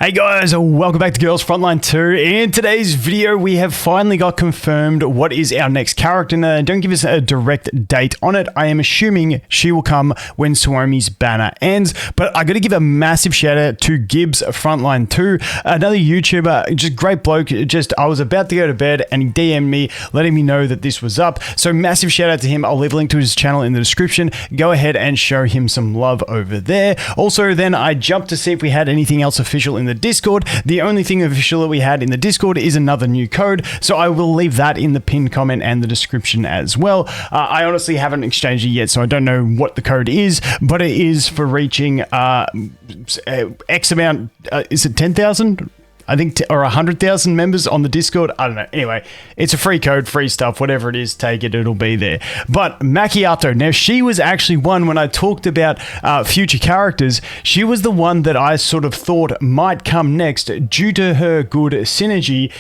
Hey guys, welcome back to Girls Frontline 2. In today's video, we have finally got confirmed what is our next character. Now, don't give us a direct date on it. I am assuming she will come when Suomi's banner ends, but I got to give a massive shout out to Gibbs Frontline 2, another YouTuber, just great bloke. I was about to go to bed and he DM'd me letting me know that this was up. So massive shout out to him. I'll leave a link to his channel in the description. Go ahead and show him some love over there. Also, then I jumped to see if we had anything else official in the Discord. The only thing official that we had in the Discord is another new code, so I will leave that in the pinned comment and the description as well. I honestly haven't exchanged it yet, so I don't know what the code is, but it is for reaching X amount, is it 10,000? I think, or 100,000 members on the Discord. I don't know. Anyway, it's a free code, free stuff, whatever it is, take it, it'll be there. But MAKIATTO, now she was actually one when I talked about future characters, she was the one that I sort of thought might come next due to her good synergy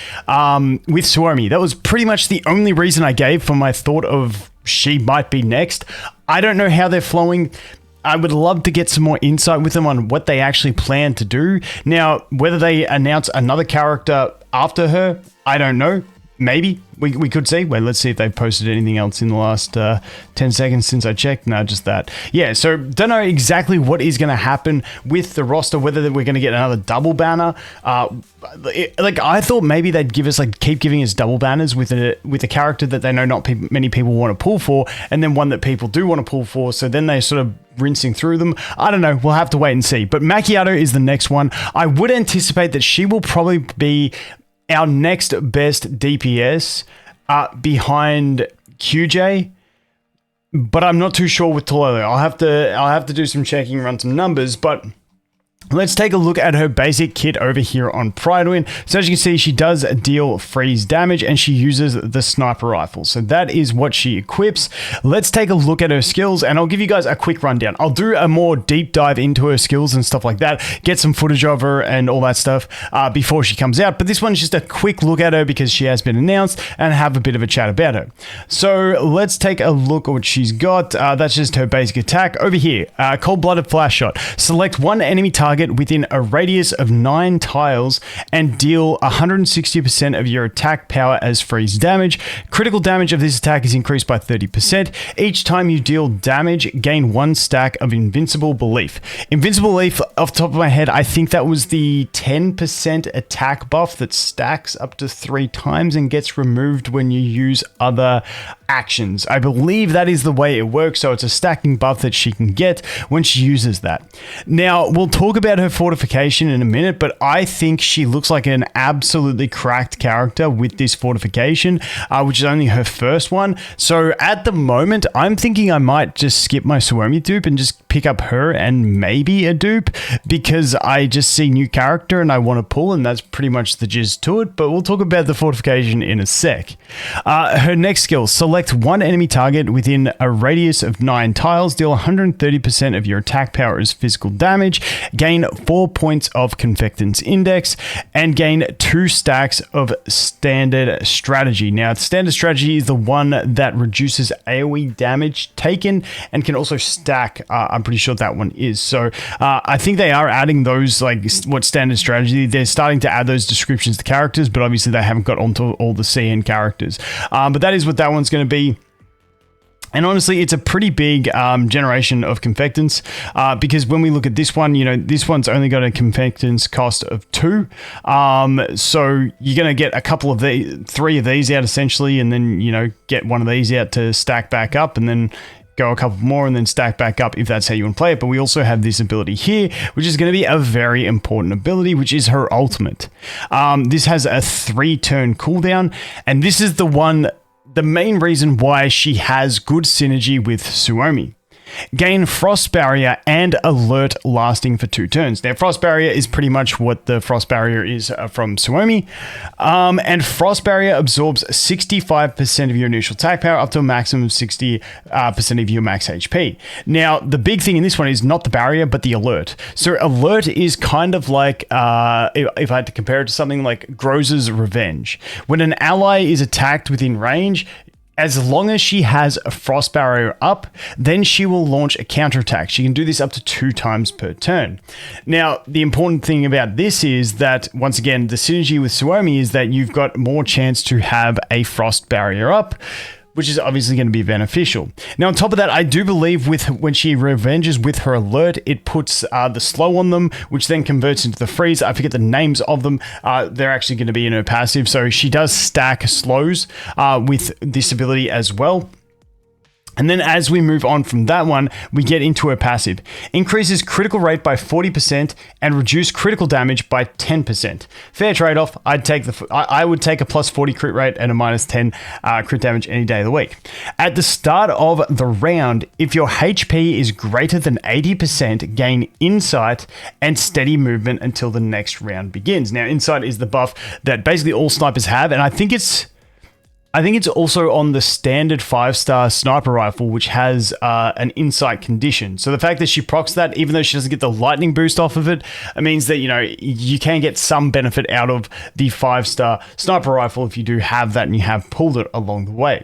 with Suomi. That was pretty much the only reason I gave for my thought of she might be next. I don't know how they're flowing. I would love to get some more insight with them on what they actually plan to do. Now, whether they announce another character after her, I don't know. Maybe. We could see. Wait, let's see if they've posted anything else in the last 10 seconds since I checked. No, just that. Yeah, so don't know exactly what is going to happen with the roster, whether we're going to get another double banner. Like, I thought maybe they'd give us, like, keep giving us double banners with a character that they know not many people want to pull for, and then one that people do want to pull for, so then they're sort of rinsing through them. I don't know. We'll have to wait and see. But MAKIATTO is the next one. I would anticipate that she will probably be our next best DPS behind QJ, but I'm not too sure with Tololo. I'll have to do some checking, run some numbers, but let's take a look at her basic kit over here on Pridewin. So as you can see, she does deal freeze damage and she uses the sniper rifle. So that is what she equips. Let's take a look at her skills and I'll give you guys a quick rundown. I'll do a more deep dive into her skills and stuff like that, get some footage of her and all that stuff before she comes out. But this one's just a quick look at her because she has been announced and have a bit of a chat about her. So let's take a look at what she's got. That's just her basic attack. Over here, cold-blooded flash shot. Select one enemy target within a radius of 9 tiles and deal 160% of your attack power as freeze damage. Critical damage of this attack is increased by 30%. Each time you deal damage, gain 1 stack of Invincible Belief. Invincible Belief, off the top of my head, I think that was the 10% attack buff that stacks up to 3 times and gets removed when you use other actions. I believe that is the way it works, so it's a stacking buff that she can get when she uses that. Now, we'll talk about her fortification in a minute, but I think she looks like an absolutely cracked character with this fortification, which is only her first one. So at the moment, I'm thinking I might just skip my Suomi dupe and just pick up her and maybe a dupe, because I just see new character and I want to pull, and that's pretty much the gist to it, but we'll talk about the fortification in a sec. Her next skill, select one enemy target within a radius of 9 tiles, deal 130% of your attack power as physical damage, gain 4 points of Confectance Index, and gain 2 stacks of Standard Strategy. Now, Standard Strategy is the one that reduces AoE damage taken and can also stack. I'm pretty sure that one is. So I think they are adding those, like, what Standard Strategy, they're starting to add those descriptions to characters, but obviously they haven't got onto all the CN characters. But that is what that one's going to be. And honestly, it's a pretty big generation of Confectants, because when we look at this one, you know, this one's only got a Confectance cost of 2. So you're going to get a couple of 3 of these out essentially, and then, you know, get one of these out to stack back up, and then go a couple more and then stack back up if that's how you want to play it. But we also have this ability here, which is going to be a very important ability, which is her ultimate. This has a 3-turn cooldown, and this is the main reason why she has good synergy with Suomi. Gain Frost Barrier and Alert lasting for 2 turns. Now, Frost Barrier is pretty much what the Frost Barrier is from Suomi. And Frost Barrier absorbs 65% of your initial attack power up to a maximum of 60% of your max HP. Now, the big thing in this one is not the barrier, but the alert. So Alert is kind of like, if I had to compare it to something like Groza's Revenge. When an ally is attacked within range, As long as she has a frost barrier up, then she will launch a counterattack. She can do this up to 2 times per turn. Now, the important thing about this is that, once again, the synergy with Suomi is that you've got more chance to have a frost barrier up, which is obviously going to be beneficial. Now, on top of that, I do believe when she revenges with her alert, it puts the slow on them, which then converts into the freeze. I forget the names of them. They're actually going to be in her passive. So she does stack slows with this ability as well. And then as we move on from that one, we get into her passive. Increases critical rate by 40% and reduce critical damage by 10%. Fair trade-off. I would take a plus 40 crit rate and a minus 10 crit damage any day of the week. At the start of the round, if your HP is greater than 80%, gain insight and steady movement until the next round begins. Now, insight is the buff that basically all snipers have, and I think it's also on the standard 5-star sniper rifle, which has an insight condition. So the fact that she procs that, even though she doesn't get the lightning boost off of it, it means that, you know, you can get some benefit out of the 5-star sniper rifle if you do have that and you have pulled it along the way.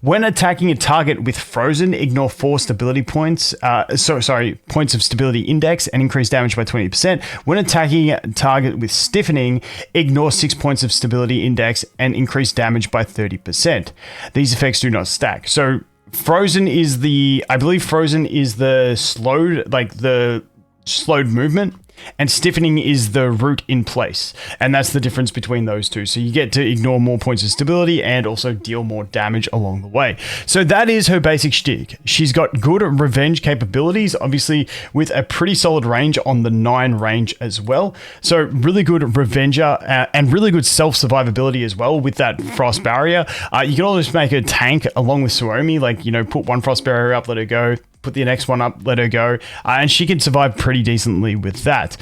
When attacking a target with Frozen, ignore 4 stability points, points of stability index and increase damage by 20%. When attacking a target with Stiffening, ignore 6 points of stability index and increase damage by 30%. These effects do not stack. So Frozen is I believe Frozen is the slowed movement, and Stiffening is the root in place, and that's the difference between those two. So you get to ignore more points of stability and also deal more damage along the way. So that is her basic shtick. She's got good revenge capabilities, obviously with a pretty solid range on the 9 range as well. So really good revenger and really good self-survivability as well with that frost barrier. You can always make a tank along with Suomi, like, you know, put one frost barrier up, let her go, put the next one up, let her go, and she can survive pretty decently with that.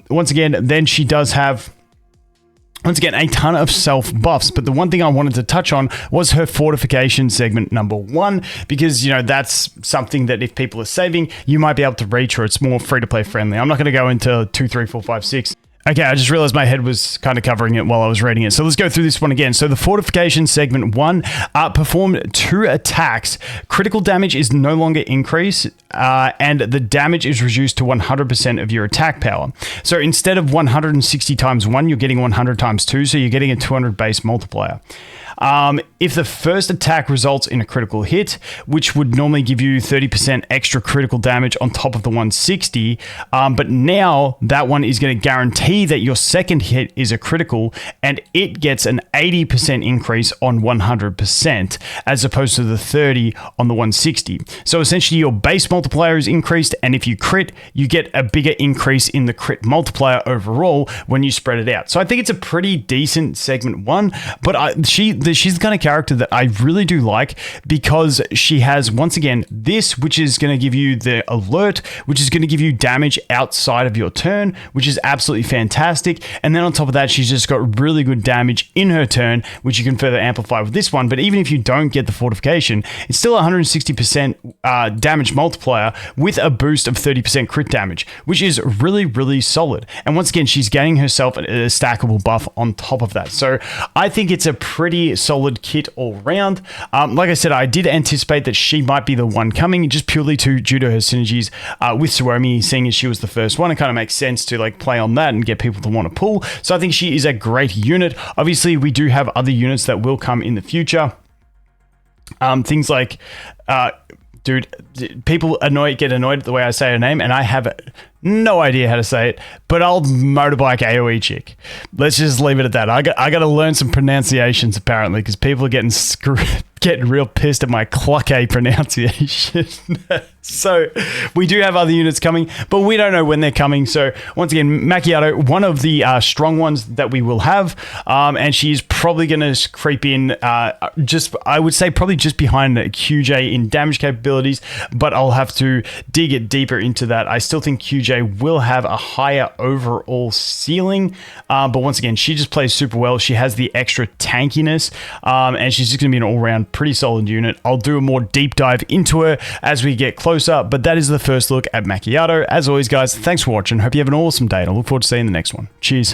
Once again, then she does have, once again, a ton of self buffs, but the one thing I wanted to touch on was her fortification segment number 1, because, you know, that's something that if people are saving, you might be able to reach, or it's more free-to-play friendly. I'm not going to go into 2, 3, 4, 5, 6. Okay, I just realized my head was kind of covering it while I was reading it. So let's go through this one again. So the Fortification Segment 1, perform 2 attacks. Critical damage is no longer increased, and the damage is reduced to 100% of your attack power. So instead of 160 times 1, you're getting 100 times 2, so you're getting a 200 base multiplier. If the first attack results in a critical hit, which would normally give you 30% extra critical damage on top of the 160, but now that one is going to guarantee that your second hit is a critical, and it gets an 80% increase on 100%, as opposed to the 30 on the 160. So essentially your base multiplier is increased, and if you crit, you get a bigger increase in the crit multiplier overall when you spread it out. So I think it's a pretty decent segment 1, but she's the kind of character that I really do like, because she has, once again, this, which is going to give you the alert, which is going to give you damage outside of your turn, which is absolutely fantastic. And then on top of that, she's just got really good damage in her turn, which you can further amplify with this one. But even if you don't get the fortification, it's still 160% damage multiplier with a boost of 30% crit damage, which is really, really solid. And once again, she's gaining herself a stackable buff on top of that. So I think it's a pretty solid kit all round. Like I said, I did anticipate that she might be the one coming, just purely due to her synergies with Suomi, seeing as she was the first one. It kind of makes sense to like play on that and get people to want to pull. So I think she is a great unit. Obviously, we do have other units that will come in the future. Things like, dude, people get annoyed at the way I say her name, and I have no idea how to say it, but old motorbike AoE chick. Let's just leave it at that. I got to learn some pronunciations apparently, because people are getting real pissed at my clock-A pronunciation. So we do have other units coming, but we don't know when they're coming. So once again, MAKIATTO, one of the strong ones that we will have, and she's probably going to creep in I would say probably just behind QJ in damage capabilities, but I'll have to dig it deeper into that. I still think QJ will have a higher overall ceiling, but once again, she just plays super well. She has the extra tankiness, and she's just going to be an all-round pretty solid unit. I'll do a more deep dive into her as we get closer, but that is the first look at MAKIATTO. As always, guys, thanks for watching. Hope you have an awesome day, and I look forward to seeing the next one. Cheers.